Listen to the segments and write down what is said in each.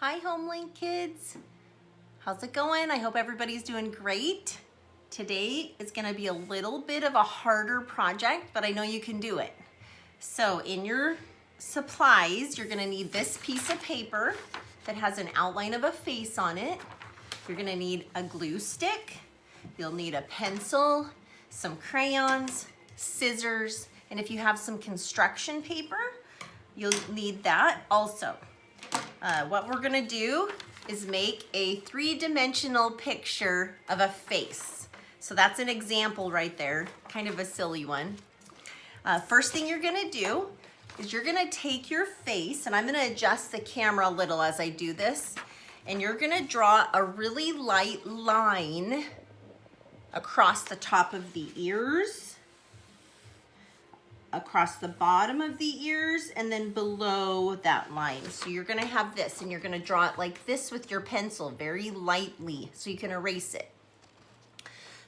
Hi HomeLink kids. How's it going? I hope everybody's doing great. Today is gonna be a little bit of a harder project, but I know you can do it. So in your supplies, you're gonna need this piece of paper that has an outline of a face on it. You're gonna need a glue stick. You'll need a pencil, some crayons, scissors, and if you have some construction paper, you'll need that also. What we're gonna do is make a three-dimensional picture of a face. So that's an example right there, kind of a silly one. First thing you're gonna do is you're gonna take your face, and I'm gonna adjust the camera a little as I do this, and you're gonna draw a really light line across the top of the ears, across the bottom of the ears, and then below that line. So you're gonna have this, and you're gonna draw it like this with your pencil, very lightly, so you can erase it.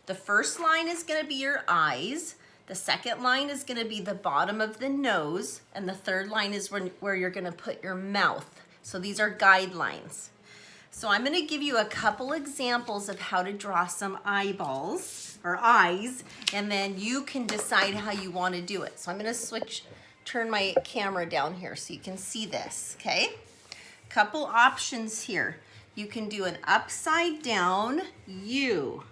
The first line is gonna be your eyes. The second line is gonna be the bottom of the nose, and the third line is where you're gonna put your mouth. So these are guidelines. So I'm gonna give you a couple examples of how to draw some eyeballs or eyes, and then you can decide how you want to do it. So I'm gonna turn my camera down here so you can see this, okay? Couple options here. You can do an upside down U,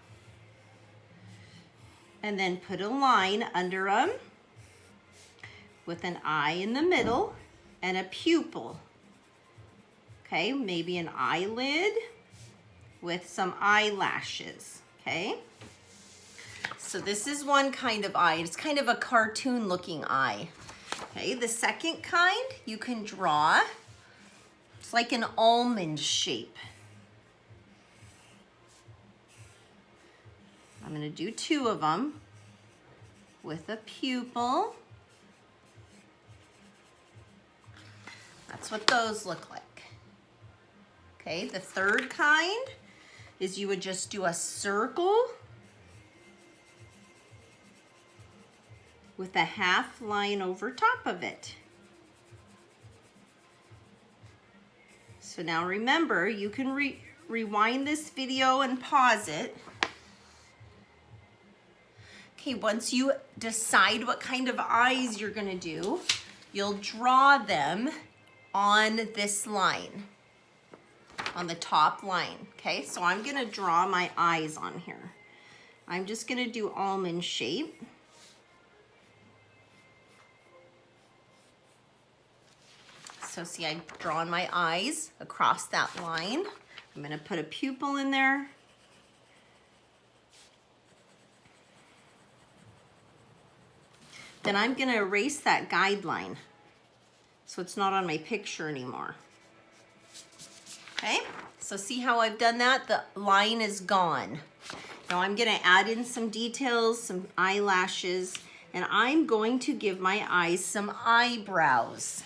and then put a line under them with an eye in the middle and a pupil. Okay, maybe an eyelid with some eyelashes, okay? So this is one kind of eye. It's kind of a cartoon looking eye. Okay, the second kind you can draw, it's like an almond shape. I'm gonna do two of them with a pupil. That's what those look like. Okay, the third kind is you would just do a circle with a half line over top of it. So now remember, you can rewind this video and pause it. Okay, once you decide what kind of eyes you're gonna do, you'll draw them on this line, on the top line, okay? So I'm gonna draw my eyes on here. I'm just gonna do almond shape. So see, I've drawn my eyes across that line. I'm gonna put a pupil in there. Then I'm gonna erase that guideline so it's not on my picture anymore. Okay, so see how I've done that? The line is gone. Now I'm gonna add in some details, some eyelashes, and I'm going to give my eyes some eyebrows.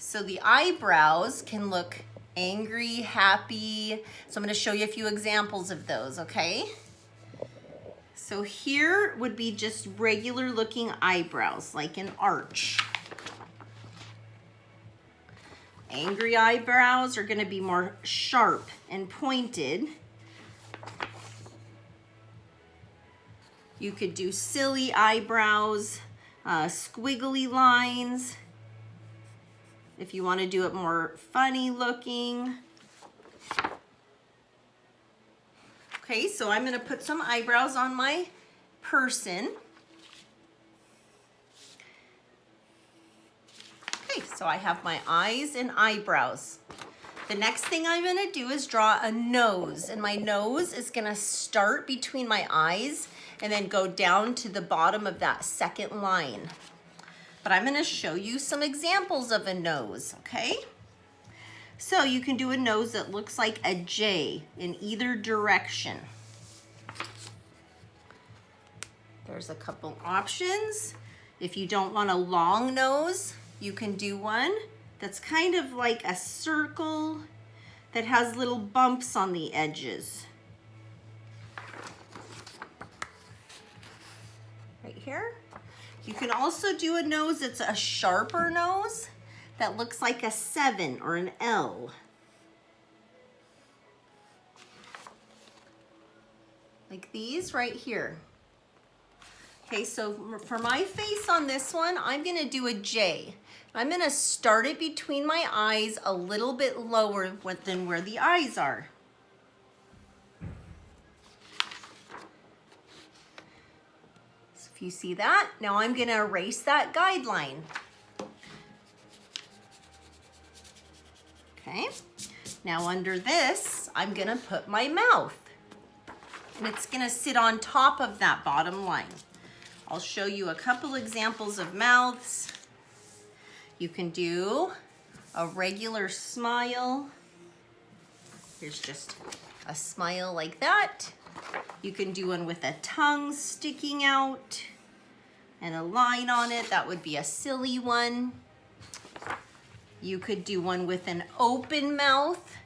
So the eyebrows can look angry, happy. So I'm gonna show you a few examples of those, okay? So here would be just regular looking eyebrows, like an arch. Angry eyebrows are gonna be more sharp and pointed. You could do silly eyebrows, squiggly lines, if you want to do it more funny looking. Okay, so I'm going to put some eyebrows on my person. Okay, so I have my eyes and eyebrows. The next thing I'm going to do is draw a nose, and my nose is going to start between my eyes and then go down to the bottom of that second line. But I'm gonna show you some examples of a nose, okay? So you can do a nose that looks like a J in either direction. There's a couple options. If you don't want a long nose, you can do one that's kind of like a circle that has little bumps on the edges. Right here. You can also do a nose that's a sharper nose that looks like a 7 or an L. like these right here. Okay, so for my face on this one, I'm gonna do a J. I'm gonna start it between my eyes a little bit lower than where the eyes are. So if you see that, now I'm gonna erase that guideline. Okay, now under this, I'm gonna put my mouth. And it's gonna sit on top of that bottom line. I'll show you a couple examples of mouths. You can do a regular smile. Here's just a smile like that. You can do one with a tongue sticking out and a line on it. That would be a silly one. You could do one with an open mouth.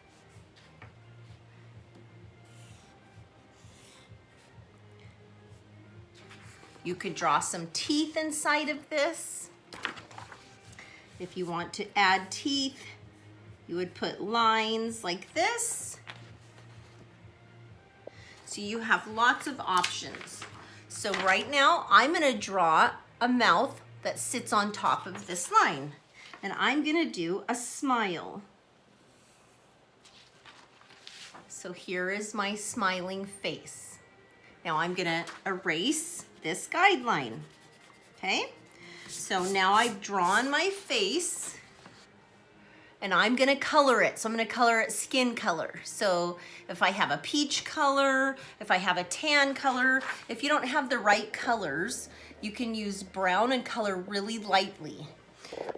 You could draw some teeth inside of this. If you want to add teeth, you would put lines like this. So you have lots of options. So right now, I'm gonna draw a mouth that sits on top of this line. And I'm gonna do a smile. So here is my smiling face. Now I'm gonna erase this guideline, okay? So now I've drawn my face and I'm gonna color it. So I'm gonna color it skin color. So if I have a peach color, if I have a tan color, if you don't have the right colors, you can use brown and color really lightly.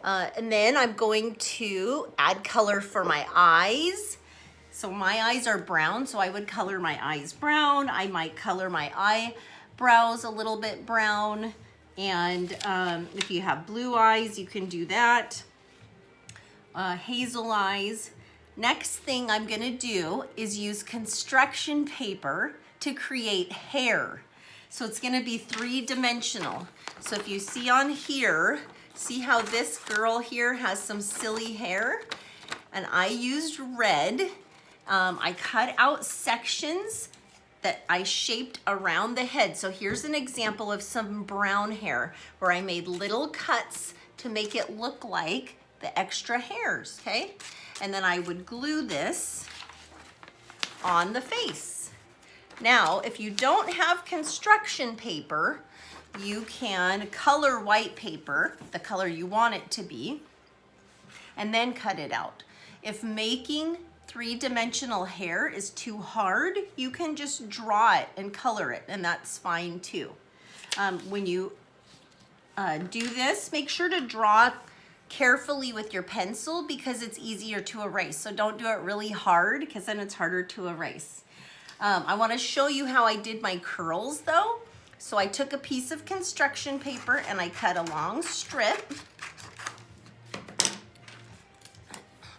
And then I'm going to add color for my eyes. So my eyes are brown, so I would color my eyes brown. I might color my eyebrows a little bit brown. And if you have blue eyes, you can do that. Hazel eyes. Next thing I'm gonna do is use construction paper to create hair. So it's gonna be 3-dimensional. So if you see on here, see how this girl here has some silly hair? And I used red. I cut out sections that I shaped around the head. So here's an example of some brown hair where I made little cuts to make it look like the extra hairs, okay? And then I would glue this on the face. Now, if you don't have construction paper, you can color white paper, the color you want it to be, and then cut it out. If making 3-dimensional hair is too hard, you can just draw it and color it, and that's fine too. When you do this, make sure to draw carefully with your pencil because it's easier to erase. So don't do it really hard because then it's harder to erase. I want to show you how I did my curls though. So I took a piece of construction paper and I cut a long strip,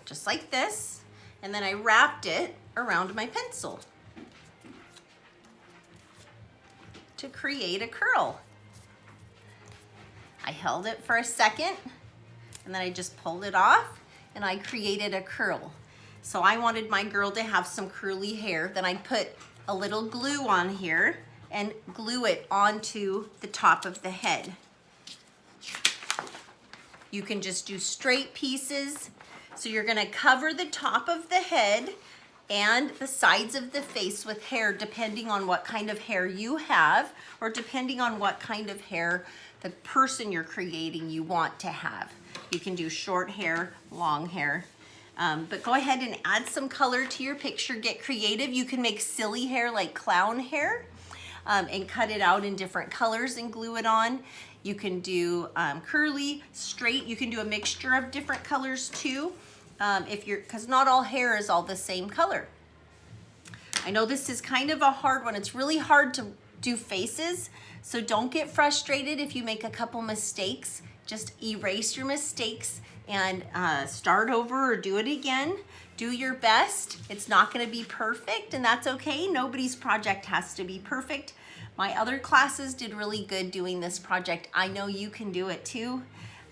just like this, and then I wrapped it around my pencil to create a curl. I held it for a second, and then I just pulled it off, and I created a curl. So I wanted my girl to have some curly hair. Then I put a little glue on here and glue it onto the top of the head. You can just do straight pieces. So you're gonna cover the top of the head and the sides of the face with hair depending on what kind of hair you have or depending on what kind of hair the person you're creating you want to have. You can do short hair, long hair. But go ahead and add some color to your picture. Get creative. You can make silly hair like clown hair and cut it out in different colors and glue it on. You can do curly, straight. You can do a mixture of different colors too, because not all hair is all the same color. I know this is kind of a hard one. It's really hard to do faces, so don't get frustrated if you make a couple mistakes. Just erase your mistakes and start over or do it again. Do your best. It's not gonna be perfect, and that's okay. Nobody's project has to be perfect. My other classes did really good doing this project. I know you can do it too.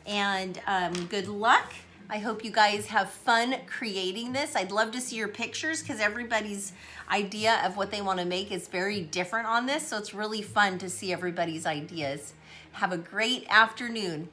And good luck. I hope you guys have fun creating this. I'd love to see your pictures because everybody's idea of what they want to make is very different on this. So it's really fun to see everybody's ideas. Have a great afternoon.